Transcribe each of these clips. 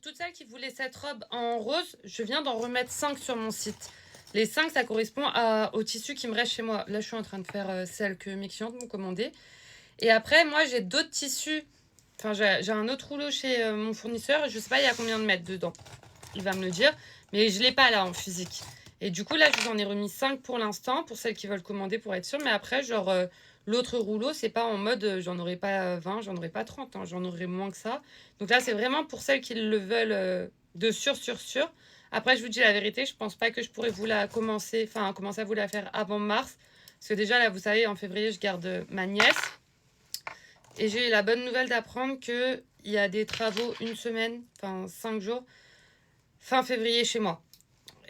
toutes celles qui voulaient cette robe en rose, je viens d'en remettre 5 sur mon site. Les 5, ça correspond au tissu qui me reste chez moi. Là, je suis en train de faire celle que mes clientes m'ont commandée. Et après, moi, j'ai d'autres tissus. Enfin, j'ai un autre rouleau chez mon fournisseur. Je sais pas, il y a combien de mètres dedans. Il va me le dire. Mais je l'ai pas là en physique. Et du coup, là, je vous en ai remis 5 pour l'instant. Pour celles qui veulent commander pour être sûr. Mais après, genre, l'autre rouleau, c'est pas en mode j'en aurai pas 20, j'en aurai pas 30. Hein, j'en aurai moins que ça. Donc là, c'est vraiment pour celles qui le veulent de sûr. Après, je vous dis la vérité, je pense pas que je pourrais vous la commencer à vous la faire avant mars. Parce que déjà, là, vous savez, en février, je garde ma nièce. Et j'ai eu la bonne nouvelle d'apprendre qu'il y a des travaux une semaine, enfin 5 jours, fin février chez moi.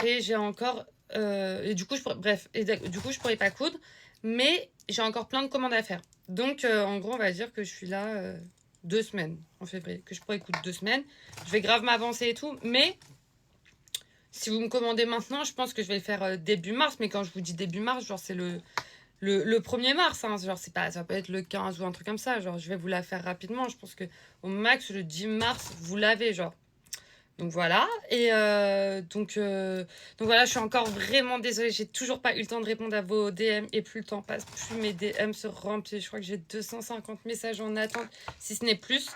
Et j'ai encore... et du coup, je pourrais pas coudre. Mais j'ai encore plein de commandes à faire. Donc, en gros, on va dire que je suis là 2 semaines en février. Que je pourrais coudre 2 semaines. Je vais grave m'avancer et tout. Mais si vous me commandez maintenant, je pense que je vais le faire début mars. Mais quand je vous dis début mars, genre c'est le 1er mars, hein, genre c'est pas, ça peut être le 15 ou un truc comme ça, genre je vais vous la faire rapidement, je pense que au max le 10 mars vous l'avez, genre. Donc voilà, et donc voilà, je suis encore vraiment désolée, j'ai toujours pas eu le temps de répondre à vos DM et plus le temps passe, plus mes DM se remplissent, je crois que j'ai 250 messages en attente, si ce n'est plus.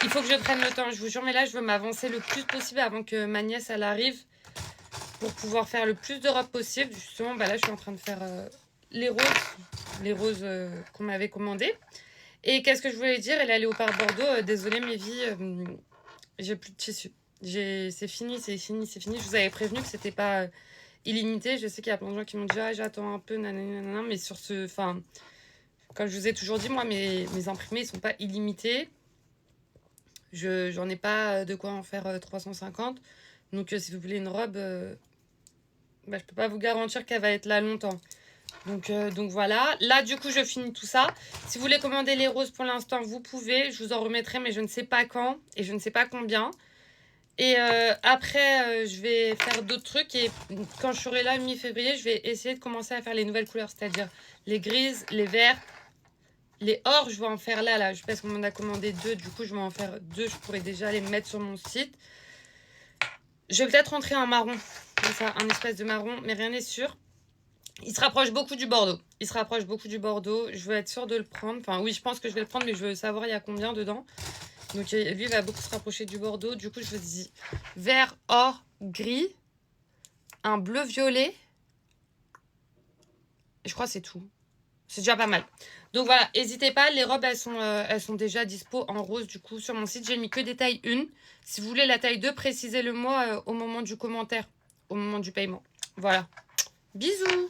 Il faut que je prenne le temps, je vous jure, mais là je veux m'avancer le plus possible avant que ma nièce elle arrive pour pouvoir faire le plus de robes possible. Justement, bah là je suis en train de faire les roses qu'on m'avait commandées. Et qu'est-ce que je voulais dire? Elle est Léopard Bordeaux. Désolée, mes vies, j'ai plus de tissu. C'est fini. Je vous avais prévenu que c'était pas illimité. Je sais qu'il y a plein de gens qui m'ont dit j'attends un peu, nanana, mais sur ce. Enfin, comme je vous ai toujours dit, moi, mes imprimés, ils sont pas illimités. J'en ai pas de quoi en faire 350. Donc, si vous voulez une robe, je peux pas vous garantir qu'elle va être là longtemps. Donc voilà. Là, du coup, je finis tout ça. Si vous voulez commander les roses pour l'instant, vous pouvez. Je vous en remettrai, mais je ne sais pas quand et je ne sais pas combien. Et après, je vais faire d'autres trucs. Et quand je serai là, mi-février, je vais essayer de commencer à faire les nouvelles couleurs. C'est-à-dire les grises, les verts, les or. Je vais en faire là. Parce qu'on m'en a commandé 2. Du coup, je vais en faire 2. Je pourrais déjà les mettre sur mon site. Je vais peut-être rentrer en marron. Comme ça, un espèce de marron. Mais rien n'est sûr. Il se rapproche beaucoup du Bordeaux. Je veux être sûre de le prendre. Enfin, oui, je pense que je vais le prendre, mais je veux savoir il y a combien dedans. Donc, lui, il va beaucoup se rapprocher du Bordeaux. Du coup, je vous dis vert, or, gris, un bleu violet. Et je crois que c'est tout. C'est déjà pas mal. Donc, voilà, n'hésitez pas. Les robes, elles sont déjà dispo en rose, du coup, sur mon site. J'ai mis que des tailles 1. Si vous voulez la taille 2, précisez-le moi au moment du commentaire, au moment du paiement. Voilà. Bisous!